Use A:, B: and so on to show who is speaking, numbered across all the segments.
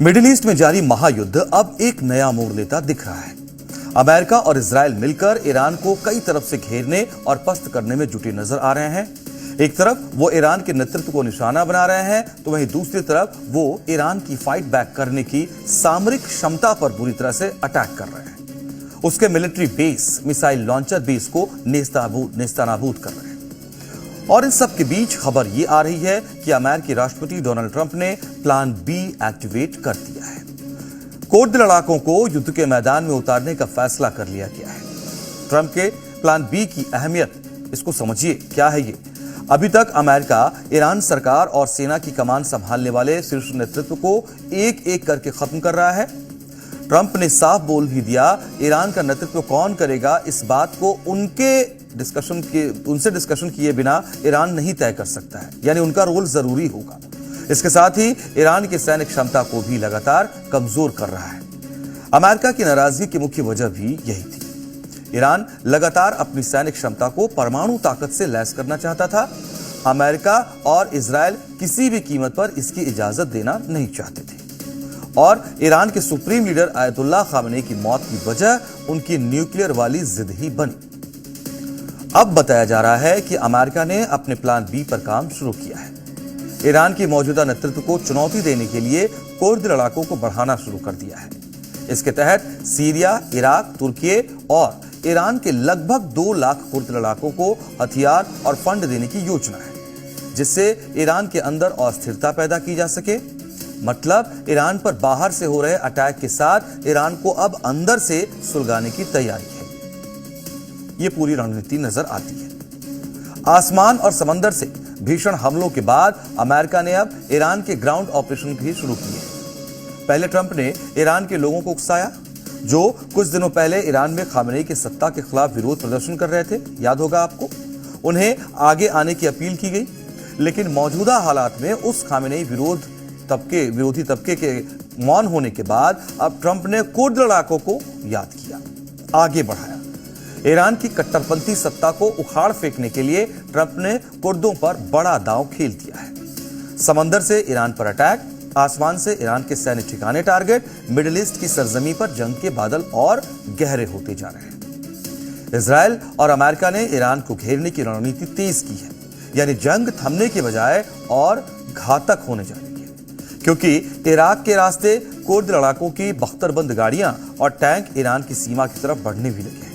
A: Middle east में जारी महायुद्ध अब एक नया मोड़ लेता दिख रहा है। अमेरिका और इजराइल मिलकर ईरान को कई तरफ से घेरने और पस्त करने में जुटे नजर आ रहे हैं। एक तरफ वो ईरान के नेतृत्व को निशाना बना रहे हैं, तो वहीं दूसरी तरफ वो ईरान की फाइट बैक करने की सामरिक क्षमता पर बुरी तरह से अटैक कर रहे हैं। उसके military base, missile launcher base को नेस्तनाबूद कर रहे हैं। और इन सब के बीच खबर ये आ रही है कि अमेरिकी राष्ट्रपति डोनाल्ड ट्रंप ने प्लान बी एक्टिवेट कर दिया है। कुर्द लड़ाकों को युद्ध के मैदान में उतारने का फैसला कर लिया गया है। ट्रंप के प्लान बी की अहमियत, इसको समझिए, क्या है ये? अभी तक अमेरिका ईरान सरकार और सेना की कमान संभालने वाले शीर्ष नेतृत्व को एक एक करके खत्म कर रहा है। ट्रंप ने साफ बोल भी दिया, ईरान का नेतृत्व कौन करेगा, इस बात को उनसे डिस्कशन किए बिना ईरान नहीं तय कर सकता है, यानी उनका रोल जरूरी होगा। इसके साथ ही ईरान की सैन्य क्षमता को भी लगातार कमजोर कर रहा है। अमेरिका की नाराजगी की मुख्य वजह भी यही थी। ईरान लगातार अपनी सैन्य क्षमता को परमाणु ताकत से लैस करना चाहता था। अमेरिका और इजराइल किसी भी कीमत पर इसकी इजाजत देना नहीं चाहते थे। और ईरान के सुप्रीम लीडर आयतुल्लाह खामेनी की मौत की वजह उनकी न्यूक्लियर वाली जिद ही बनी। अब बताया जा रहा है कि अमेरिका ने अपने प्लान बी पर काम शुरू किया है। ईरान की मौजूदा नेतृत्व को चुनौती देने के लिए कुर्द लड़ाकों को बढ़ाना शुरू कर दिया है। इसके तहत सीरिया, इराक, तुर्की और ईरान के लगभग 2 लाख कुर्द लड़ाकों को हथियार और फंड देने की योजना है, जिससे ईरान के अंदर अस्थिरता पैदा की जा सके। मतलब ईरान पर बाहर से हो रहे अटैक के साथ ईरान को अब अंदर से सुलगाने की तैयारी है। ये पूरी रणनीति नजर आती है। आसमान और समंदर से भीषण हमलों के बाद अमेरिका ने अब ईरान के ग्राउंड ऑपरेशन भी शुरू किए हैं। पहले ट्रंप ने ईरान के लोगों को उकसाया, जो कुछ दिनों पहले ईरान में खामेनी की सत्ता के खिलाफ विरोध प्रदर्शन कर रहे थे, याद होगा आपको। उन्हें आगे आने की अपील की गई, लेकिन मौजूदा हालात में उस खामेनी विरोधी तबके के मौन होने के बाद अब ट्रंप ने कुर्द लड़ाकों को याद किया, आगे बढ़ाया। ईरान की कट्टरपंथी सत्ता को उखाड़ फेंकने के लिए ट्रंप ने कुर्दों पर बड़ा दांव खेल दिया है। समंदर से ईरान पर अटैक, आसमान से ईरान के सैन्य ठिकाने टारगेट, मिडिल ईस्ट की सरजमी पर जंग के बादल और गहरे होते जा रहे हैं। इजराइल और अमेरिका ने ईरान को घेरने की रणनीति तेज की है, यानी जंग थमने के बजाय और घातक होने जा रही है, क्योंकि इराक के रास्ते कुर्द लड़ाकों की बख्तरबंद गाड़ियां और टैंक ईरान की सीमा की तरफ बढ़ने भी लगे हैं।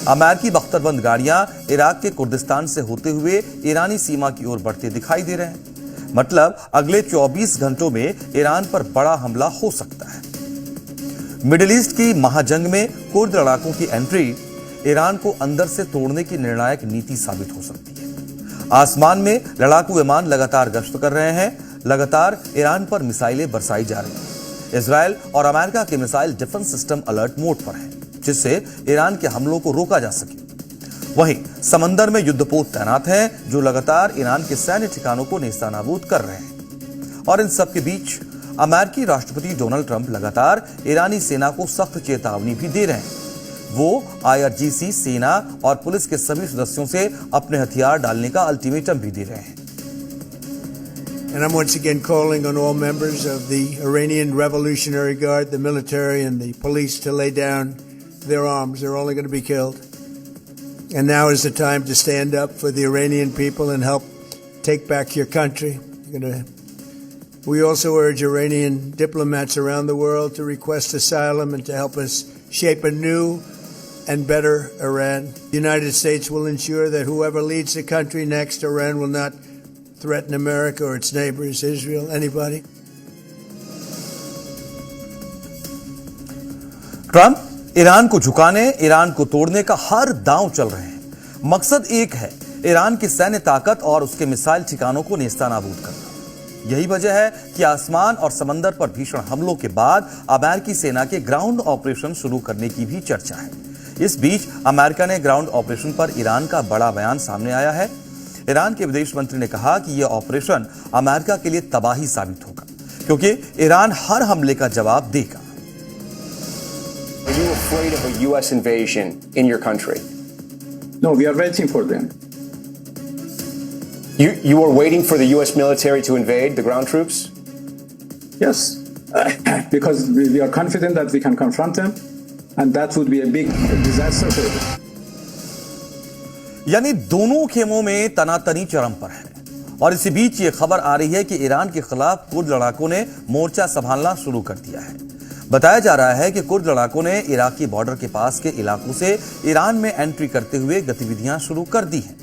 A: अमेरिकी बख्तरबंद गाड़ियां इराक के कुर्दिस्तान से होते हुए ईरानी सीमा की ओर बढ़ते दिखाई दे रहे हैं। मतलब अगले 24 घंटों में ईरान पर बड़ा हमला हो सकता है। मिडिल ईस्ट की महाजंग में कुर्द लड़ाकों की एंट्री ईरान को अंदर से तोड़ने की निर्णायक नीति साबित हो सकती है। आसमान में लड़ाकू विमान लगातार गश्त कर रहे हैं, लगातार ईरान पर मिसाइलें बरसाई जा रही हैं। इजराइल और अमेरिका के missile defence system alert mode पर है, जिससे ईरान के हमलों को रोका जा सके। वहीं समंदर में युद्धपोत तैनात हैं, जो लगातार ईरान के सैन्य ठिकानों को नेस्तनाबूद कर रहे हैं। और इन सब के बीच अमेरिकी राष्ट्रपति डोनाल्ड ट्रंप लगातार ईरानी सेना को सख्त चेतावनी भी दे रहे हैं। वो IRGC सेना और पुलिस के सभी सदस्यों से अपने हथियार डालने का अल्टीमेटम भी दे रहे हैं।
B: And I'm once again calling on all members of the Iranian Revolutionary Guard, the military and the police to lay down their arms. They're only going to be killed. And now is the time to stand up for the Iranian people and help take back your country. We also urge Iranian diplomats around the world to request asylum and to help us shape a new and better Iran. The United States will ensure that whoever leads the country next, Iran will not threaten America or its neighbors, Israel, anybody.
A: Trump Iran को झुकाने, Iran को तोड़ने का हर दांव चल रहे हैं। मकसद एक है, ईरान की सैन्य ताकत और उसके मिसाइल ठिकानों को नेस्तनाबूद करना। यही वजह है कि आसमान और समंदर पर भीषण हमलों के बाद अमेरिकी सेना के ग्राउंड ऑपरेशन शुरू करने की भी चर्चा है। इस बीच अमेरिका ने ग्राउंड ऑपरेशन पर ईरान का बड़ा बयान सामने आया है। ईरान के विदेश मंत्री ने कहा कि यह ऑपरेशन अमेरिका के लिए तबाही साबित होगा, क्योंकि ईरान हर हमले का जवाब देगा।
C: Are you afraid of a U.S. invasion in your country?
D: No, we are waiting for them.
C: You are waiting for the U.S. military to invade the ground troops?
D: Yes. because we are confident that we can confront them, and that would be a big disaster for them.
A: यानी दोनों खेमों में तनातनी चरम पर है और इसी बीच ये खबर आ रही है कि ईरान के खिलाफ कुर्द लड़ाकों ने मोर्चा संभालना शुरू कर दिया है। बताया जा रहा है कि कुर्द लड़ाकों ने इराकी बॉर्डर के पास के इलाकों से ईरान में एंट्री करते हुए गतिविधियां शुरू कर दी हैं।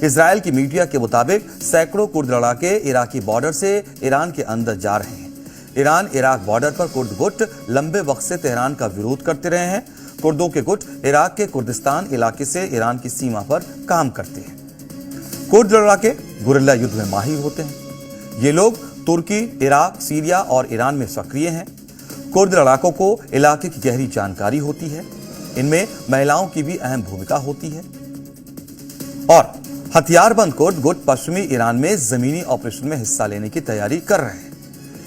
A: इजराइल की मीडिया के मुताबिक सैकड़ों कुर्द लड़ाके इराकी बॉर्डर से ईरान के अंदर जा रहे हैं। ईरान इराक बॉर्डर पर कुर्द गुट लंबे वक्त से तेहरान का विरोध करते रहे हैं। कुर्दों के गुट इराक के कुर्दिस्तान इलाके से ईरान की सीमा पर काम करते हैं। कुर्द लड़ाके गुरिल्ला युद्ध में माहिर होते हैं। ये लोग तुर्की, इराक, सीरिया और ईरान में सक्रिय हैं। कुर्द लड़ाकों को इलाके की गहरी जानकारी होती है। इनमें महिलाओं की भी अहम भूमिका होती है और हथियारबंद कुर्द गुट पश्चिमी ईरान में जमीनी ऑपरेशन में हिस्सा लेने की तैयारी कर रहे हैं।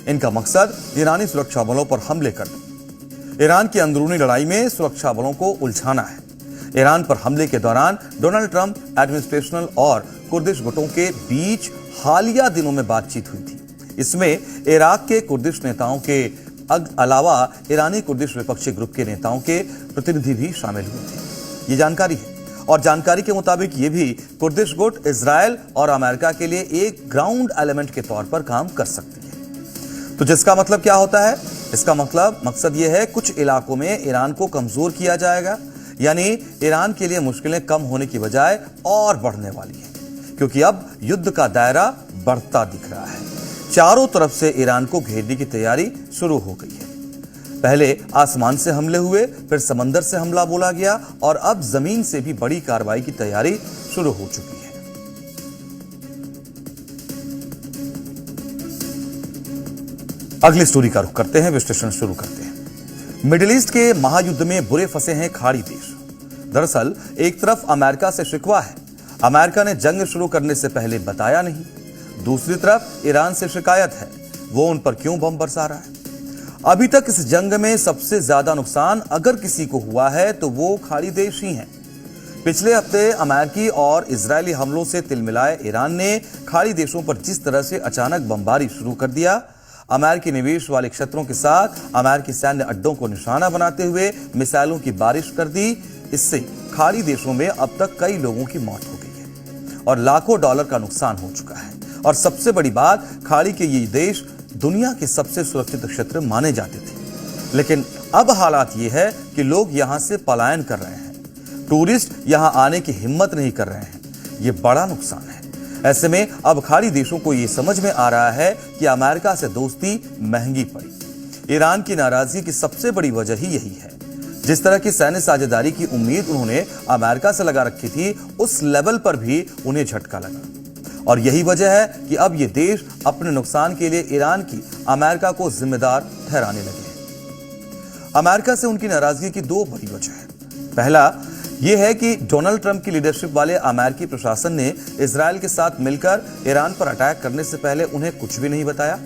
A: इनका मकसद ईरानी सुरक्षा बलों पर हमले करना, ईरान की अंदरूनी लड़ाई में सुरक्षा बलों को उलझाना है। ईरान पर हमले के दौरान डोनाल्ड ट्रंप एडमिनिस्ट्रेशनल और कुर्दिश गुटों के बीच हालिया दिनों में बातचीत हुई थी। इसमें इराक के कुर्दिश नेताओं के अलावा ईरानी कुर्दिश विपक्षी ग्रुप के नेताओं के प्रतिनिधि भी शामिल हुए थे। ये जानकारी है और जानकारी के मुताबिक ये भी कुर्दिश गुट इजराइल और अमेरिका के लिए एक ग्राउंड एलिमेंट के तौर पर काम कर सकती है। तो जिसका मतलब क्या होता है? इसका मतलब मकसद ये है कुछ इलाकों में ईरान को कमजोर किया जाएगा, यानी ईरान के लिए मुश्किलें कम होने की बजाय और बढ़ने वाली है, क्योंकि अब युद्ध का दायरा बढ़ता दिख रहा है। चारों तरफ से ईरान को घेरने की तैयारी शुरू हो गई है। पहले आसमान से हमले हुए, फिर समंदर से हमला बोला गया और अब जमीन से भी बड़ी कार्रवाई की तैयारी शुरू हो चुकी है। अगली स्टोरी का रुख करते हैं, विश्लेषण शुरू करते हैं। मिडिल ईस्ट के महायुद्ध में बुरे फंसे हैं खाड़ी देश। दरअसल एक तरफ अमेरिका से शिकवा है, अमेरिका ने जंग शुरू करने से पहले बताया नहीं। दूसरी तरफ ईरान से शिकायत है, वो उन पर क्यों बम बरसा रहा है। अभी तक इस जंग में सबसे ज्यादा नुकसान अगर किसी को हुआ है तो वो खाड़ी देश ही हैं। पिछले हफ्ते अमेरिकी और इजरायली हमलों से तिलमिलाए ईरान ने खाड़ी देशों पर जिस तरह से अचानक बमबारी शुरू कर दिया, अमेरिकी निवेश वाले क्षेत्रों के साथ अमेरिकी सैन्य अड्डों को निशाना बनाते हुए मिसाइलों की बारिश कर दी। इससे खाड़ी देशों में अब तक कई लोगों की मौत हो गई है और लाखों डॉलर का नुकसान हो चुका है। और सबसे बड़ी बात, खाड़ी के ये देश दुनिया के सबसे सुरक्षित क्षेत्र माने जाते थे, लेकिन अब हालात ये है कि लोग यहां से पलायन कर रहे हैं। टूरिस्ट यहां आने की हिम्मत नहीं कर रहे हैं। ये बड़ा नुकसान है। ऐसे में अब खाड़ी देशों को ये समझ में आ रहा है कि अमेरिका से दोस्ती महंगी पड़ी। ईरान की नाराजगी की सबसे बड़ी वजह ही यही है। जिस तरह की सैन्य साझेदारी की उम्मीद उन्होंने अमेरिका से लगा रखी थी, उस लेवल पर भी उन्हें झटका लगा और यही वजह है कि अब ये देश अपने नुकसान के लिए ईरान की अमेरिका को जिम्मेदार ठहराने लगे हैं। अमेरिका से उनकी नाराजगी की दो बड़ी वजह है। पहला यह है कि डोनाल्ड ट्रंप की लीडरशिप वाले अमेरिकी प्रशासन ने इजराइल के साथ मिलकर ईरान पर अटैक करने से पहले उन्हें कुछ भी नहीं बताया।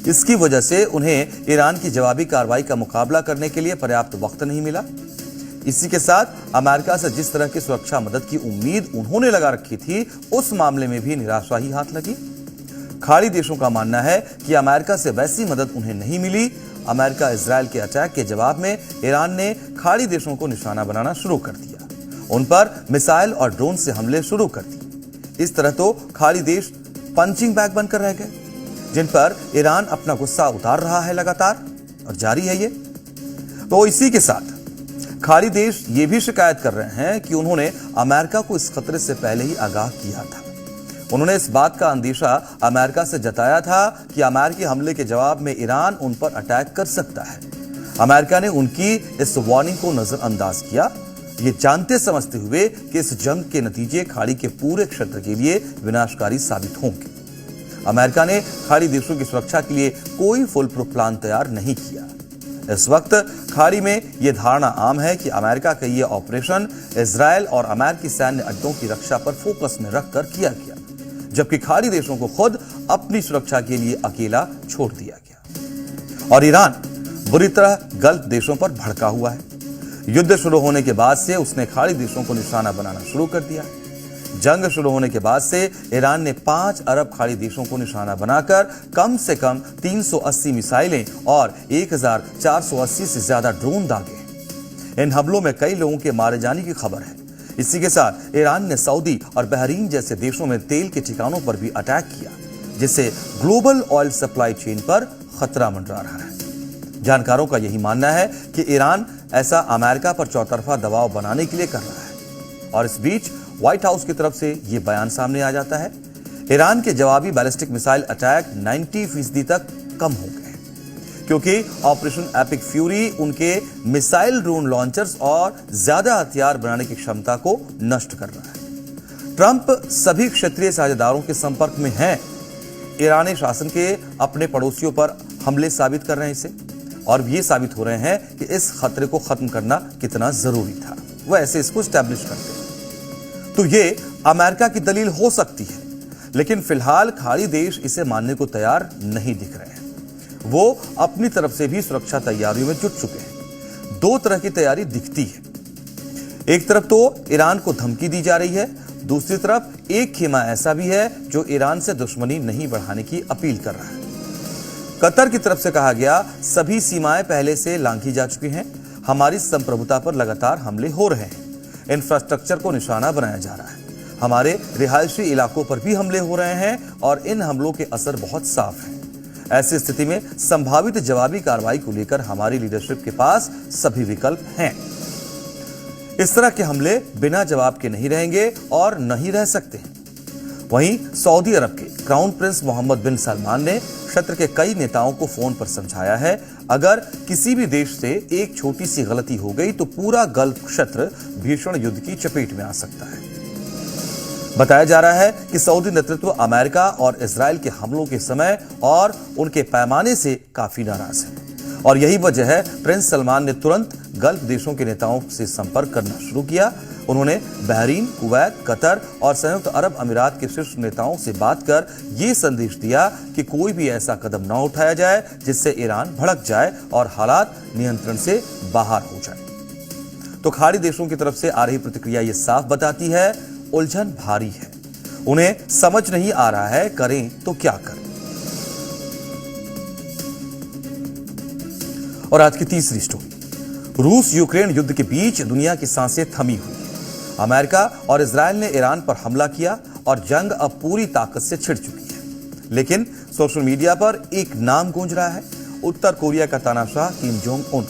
A: इसकी वजह से उन्हें ईरान की जवाबी कार्रवाई का मुकाबला करने के लिए पर्याप्त वक्त नहीं मिला। इसी के साथ अमेरिका से जिस तरह की सुरक्षा मदद की उम्मीद उन्होंने लगा रखी थी, उस मामले में भी निराशा ही हाथ लगी। खाड़ी देशों का मानना है कि अमेरिका से वैसी मदद उन्हें नहीं मिली। अमेरिका इजराइल के अटैक के जवाब में ईरान ने खाड़ी देशों को निशाना बनाना शुरू कर दिया, उन पर मिसाइल और ड्रोन से हमले शुरू कर दिए। इस तरह तो खाड़ी देश पंचिंग बैग बनकर रह गए, जिन पर ईरान अपना गुस्सा उतार रहा है लगातार और जारी है ये। तो इसी के साथ खाड़ी देश ये भी शिकायत कर रहे हैं कि उन्होंने अमेरिका को इस खतरे से पहले ही आगाह किया था। उन्होंने इस बात का अंदेशा अमेरिका से जताया था कि अमेरिकी हमले के जवाब में ईरान उन पर अटैक कर सकता है। अमेरिका ने उनकी इस वार्निंग को नजरअंदाज किया, ये जानते समझते हुए कि इस जंग के नतीजे खाड़ी के पूरे क्षेत्र के लिए विनाशकारी साबित होंगे। अमेरिका ने खाड़ी देशों की सुरक्षा के लिए कोई फुल प्रूफ प्लान तैयार नहीं किया। इस वक्त खाड़ी में यह धारणा आम है कि अमेरिका का यह ऑपरेशन इजराइल और अमेरिकी सैन्य अड्डों की रक्षा पर फोकस में रखकर किया गया, जबकि खाड़ी देशों को खुद अपनी सुरक्षा के लिए अकेला छोड़ दिया गया। और ईरान बुरी तरह गल्फ देशों पर भड़का हुआ है। युद्ध शुरू होने के बाद से उसने खाड़ी देशों को निशाना बनाना शुरू कर दिया है। जंग शुरू होने के बाद से ईरान ने 5 अरब खाड़ी देशों को निशाना बनाकर कम से कम 380 मिसाइलें और 1480 से ज्यादा ड्रोन दागे हैं। इन हमलों में कई लोगों के मारे जाने की खबर है। इसी के साथ ईरान ने सऊदी और बहरीन जैसे देशों में तेल के ठिकानों पर भी अटैक किया, जिससे ग्लोबल ऑयल सप्लाई चेन पर खतरा मंडरा रहा है। जानकारों का यही मानना है कि ईरान ऐसा अमेरिका पर चौतरफा दबाव बनाने के लिए कर रहा है। और इस बीच व्हाइट हाउस की तरफ से यह बयान सामने आ जाता है, ईरान के जवाबी बैलिस्टिक मिसाइल अटैक 90% तक कम हो गए, क्योंकि ऑपरेशन एपिक फ्यूरी उनके मिसाइल ड्रोन लॉन्चर्स और ज्यादा हथियार बनाने की क्षमता को नष्ट कर रहा है। ट्रंप सभी क्षेत्रीय साझेदारों के संपर्क में हैं। ईरानी शासन के अपने पड़ोसियों पर हमले साबित कर रहे हैं इसे, और ये साबित हो रहे हैं कि इस खतरे को खत्म करना कितना जरूरी था। वह ऐसे इसको स्टैब्लिश करते हैं। तो ये अमेरिका की दलील हो सकती है, लेकिन फिलहाल खाड़ी देश इसे मानने को तैयार नहीं दिख रहे हैं। वो अपनी तरफ से भी सुरक्षा तैयारियों में जुट चुके हैं। 2 तरह की तैयारी दिखती है। एक तरफ तो ईरान को धमकी दी जा रही है, दूसरी तरफ एक खेमा ऐसा भी है जो ईरान से दुश्मनी नहीं बढ़ाने की अपील कर रहा है। कतर की तरफ से कहा गया, सभी सीमाएं पहले से लांघी जा चुकी हैं। हमारी संप्रभुता पर लगातार हमले हो रहे हैं। इंफ्रास्ट्रक्चर को निशाना बनाया जा रहा है। हमारे रिहायशी इलाकों पर भी हमले हो रहे हैं और इन हमलों के असर बहुत साफ हैं। ऐसी स्थिति में संभावित जवाबी कार्रवाई को लेकर हमारी लीडरशिप के पास सभी विकल्प हैं। इस तरह के हमले बिना जवाब के नहीं रहेंगे और नहीं रह सकते। वहीं सऊदी अरब के क्राउन प्रिंस मोहम्मद बिन सलमान ने क्षेत्र के कई नेताओं को फोन पर समझाया है, अगर किसी भी देश से एक छोटी सी गलती हो गई तो पूरा गल्फ क्षेत्र भीषण युद्ध की चपेट में आ सकता है। बताया जा रहा है कि सऊदी नेतृत्व अमेरिका और इजराइल के हमलों के समय और उनके पैमाने से काफी नाराज है, और यही वजह है प्रिंस सलमान ने तुरंत गल्फ देशों के नेताओं से संपर्क करना शुरू किया। उन्होंने बहरीन, कुवैत, कतर और संयुक्त अरब अमीरात के शीर्ष नेताओं से बात कर यह संदेश दिया कि कोई भी ऐसा कदम न उठाया जाए जिससे ईरान भड़क जाए और हालात नियंत्रण से बाहर हो जाए। तो खाड़ी देशों की तरफ से आ रही प्रतिक्रिया ये साफ बताती है, उलझन भारी है। उन्हें समझ नहीं आ रहा है करें तो क्या करें। और आज की तीसरी स्टोरी, रूस यूक्रेन युद्ध के बीच दुनिया की सांसें थमी हुई है। अमेरिका और इजराइल ने ईरान पर हमला किया और जंग अब पूरी ताकत से छिड़ चुकी है। लेकिन सोशल मीडिया पर एक नाम गूंज रहा है, उत्तर कोरिया का तानाशाह किम जोंग उन।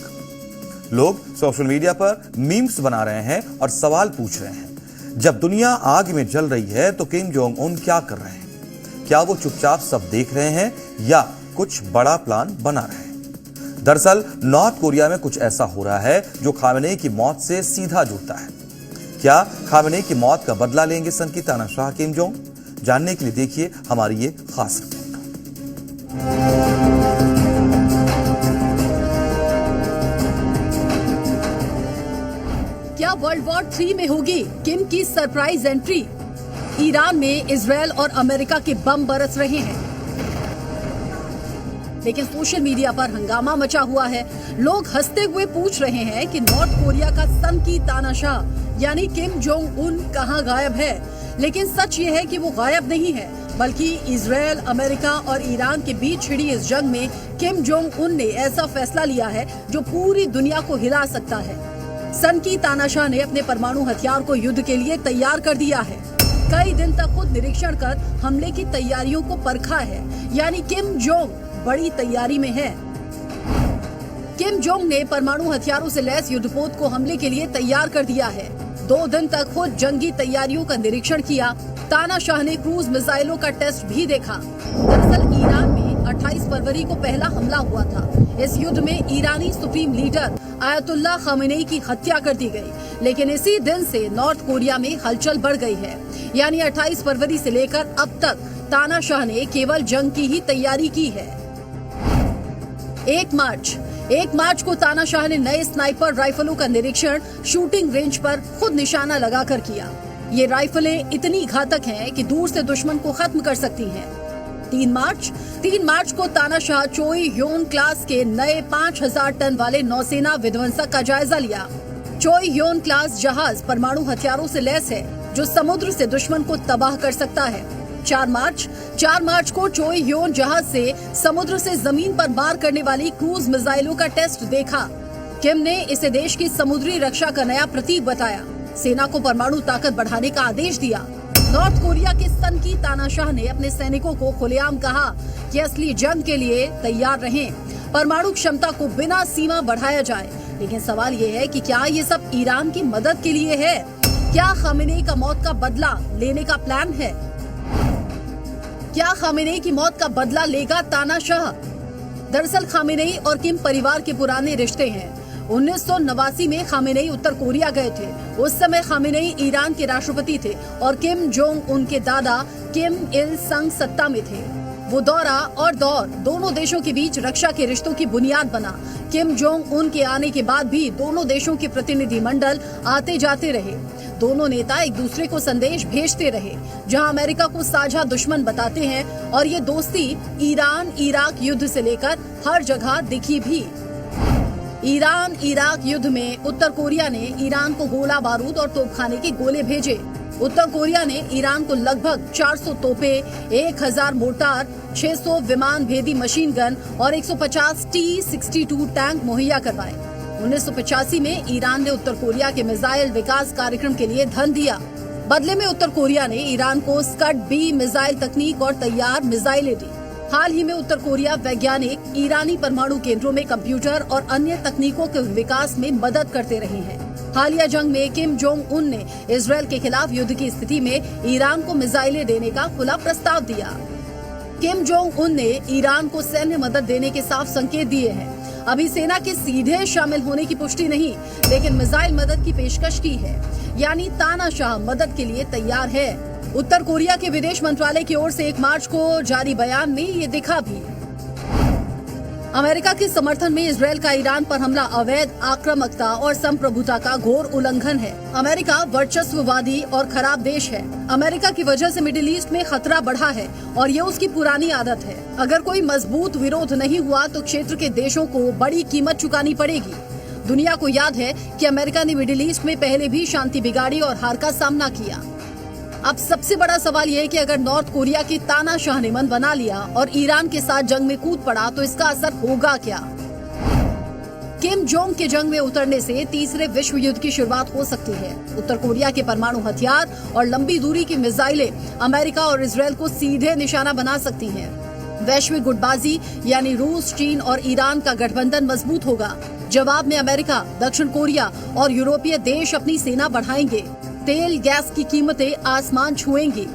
A: लोग सोशल मीडिया पर मीम्स बना रहे हैं और सवाल पूछ रहे हैं, जब दुनिया आग में जल रही है तो किम जोंग उन क्या कर रहे हैं? क्या वो चुपचाप सब देख रहे हैं या कुछ बड़ा प्लान बना रहे हैं? दरअसल नॉर्थ कोरिया में कुछ ऐसा हो रहा है जो खामेनेई की मौत से सीधा जुड़ता है। क्या खामेनेई की मौत का बदला लेंगे सन की तानाशाह किम जोंग? जानने के लिए देखिए हमारी ये खास रिपोर्ट।
E: क्या वर्ल्ड वॉर 3 में होगी किम की सरप्राइज एंट्री? ईरान में इजराइल और अमेरिका के बम बरस रहे हैं, लेकिन सोशल मीडिया पर हंगामा मचा हुआ है। लोग हंसते हुए पूछ रहे हैं कि नॉर्थ कोरिया का सन की तानाशाह यानी किम जोंग उन कहां गायब है? लेकिन सच ये है कि वो गायब नहीं है, बल्कि इजराइल, अमेरिका और ईरान के बीच छिड़ी इस जंग में किम जोंग उन ने ऐसा फैसला लिया है जो पूरी दुनिया को हिला सकता है। सन की तानाशाह ने अपने परमाणु हथियार को युद्ध के लिए तैयार कर दिया है। कई दिन तक खुद निरीक्षण कर हमले की तैयारियों को परखा है, यानी किम जोंग बड़ी तैयारी में है। किम जोंग ने परमाणु हथियारों से लैस युद्धपोत को हमले के लिए तैयार कर दिया है। 2 दिन तक खुद जंगी तैयारियों का निरीक्षण किया। तानाशाह ने क्रूज मिसाइलों का टेस्ट भी देखा। दरअसल ईरान में 28 फरवरी को पहला हमला हुआ था। इस युद्ध में ईरानी सुप्रीम लीडर आयतुल्लाह खामेनेई की हत्या कर दी गई, लेकिन इसी दिन से नॉर्थ कोरिया में हलचल बढ़ गई है। यानी 28 फरवरी से लेकर अब तक तानाशाह ने केवल जंग की ही तैयारी की है। 1 मार्च को तानाशाह ने नए स्नाइपर राइफलों का निरीक्षण शूटिंग रेंज पर खुद निशाना लगाकर किया। ये राइफलें इतनी घातक हैं कि दूर से दुश्मन को खत्म कर सकती हैं। 3 मार्च को तानाशाह चोई ह्योन क्लास के नए 5000 टन वाले नौसेना विध्वंसक का जायजा लिया। चोई ह्योन क्लास जहाज परमाणु हथियारों से लैस है। जो समुद्र से दुश्मन को तबाह कर सकता है। 4 मार्च को चोई ह्योन जहाज से समुद्र से जमीन पर वार करने वाली क्रूज मिसाइलों का टेस्ट देखा। किम ने इसे देश की समुद्री रक्षा का नया प्रतीक बताया। सेना को परमाणु ताकत बढ़ाने का आदेश दिया। नॉर्थ कोरिया के सन की तानाशाह ने अपने सैनिकों को खुलेआम कहा कि असली जंग के लिए तैयार रहें, परमाणु क्षमता को बिना सीमा बढ़ाया जाए। लेकिन सवाल ये है कि क्या ये सब ईरान की मदद के लिए है? क्या खामेनेई का मौत का बदला लेने का प्लान है? क्या खामेनेई की मौत का बदला लेगा तानाशाह? दरअसल खामेनेई और किम परिवार के पुराने रिश्ते हैं। 1989 में खामेनेई उत्तर कोरिया गए थे। उस समय खामेनेई ईरान के राष्ट्रपति थे और किम जोंग उनके दादा किम इल संग सत्ता में थे। वो दौर दोनों देशों के बीच रक्षा के रिश्तों की बुनियाद बना। किम जोंग उन के आने के बाद भी दोनों देशों के प्रतिनिधिमंडल आते जाते रहे। दोनों नेता एक दूसरे को संदेश भेजते रहे, जहां अमेरिका को साझा दुश्मन बताते हैं, और ये दोस्ती ईरान इराक युद्ध से लेकर हर जगह दिखी भी। ईरान इराक युद्ध में उत्तर कोरिया ने ईरान को गोला बारूद और तोपखाने के गोले भेजे। उत्तर कोरिया ने ईरान को लगभग 400 तोपें, 1000 मोर्टार, 600 विमान भेदी मशीन गन और 150 T-62 टैंक मुहैया करवाए। 1985 में ईरान ने उत्तर कोरिया के मिसाइल विकास कार्यक्रम के लिए धन दिया। बदले में उत्तर कोरिया ने ईरान को स्कड-B मिसाइल तकनीक और तैयार मिसाइलें दी। हाल ही में उत्तर कोरिया वैज्ञानिक ईरानी परमाणु केंद्रों में कंप्यूटर और अन्य तकनीकों के विकास में मदद करते रहे हैं। हालिया जंग में किम जोंग उन ने इजरायल के खिलाफ युद्ध की स्थिति में ईरान को मिसाइलें देने का खुला प्रस्ताव दिया। किम जोंग उन ने ईरान को सैन्य मदद देने के साफ संकेत दिए हैं। अभी सेना के सीधे शामिल होने की पुष्टि नहीं, लेकिन मिसाइल मदद की पेशकश की है, यानी तानाशाह मदद के लिए तैयार है। उत्तर कोरिया के विदेश मंत्रालय की ओर से 1 मार्च को जारी बयान में ये दिखा भी। अमेरिका के समर्थन में इजरायल का ईरान पर हमला अवैध आक्रामकता और संप्रभुता का घोर उल्लंघन है। अमेरिका वर्चस्ववादी और खराब देश है। अमेरिका की वजह से मिडिल ईस्ट में खतरा बढ़ा है और ये उसकी पुरानी आदत है। अगर कोई मजबूत विरोध नहीं हुआ तो क्षेत्र के देशों को बड़ी कीमत चुकानी पड़ेगी। दुनिया को याद है कि अमेरिका ने मिडिल ईस्ट में पहले भी शांति बिगाड़ी और हार का सामना किया। अब सबसे बड़ा सवाल यह है कि अगर नॉर्थ कोरिया की तानाशाह ने मन बना लिया और ईरान के साथ जंग में कूद पड़ा तो इसका असर होगा क्या? किम जोंग के जंग में उतरने से तीसरे विश्व युद्ध की शुरुआत हो सकती है। उत्तर कोरिया के परमाणु हथियार और लंबी दूरी की मिसाइलें अमेरिका और इजरायल को सीधे निशाना बना सकती हैं। वैश्विक गुटबाजी यानी रूस, चीन और ईरान का गठबंधन मजबूत होगा। जवाब में अमेरिका, दक्षिण कोरिया और यूरोपीय देश अपनी सेना बढ़ाएंगे। तेल गैस की कीमतें आसमान छुएंगी।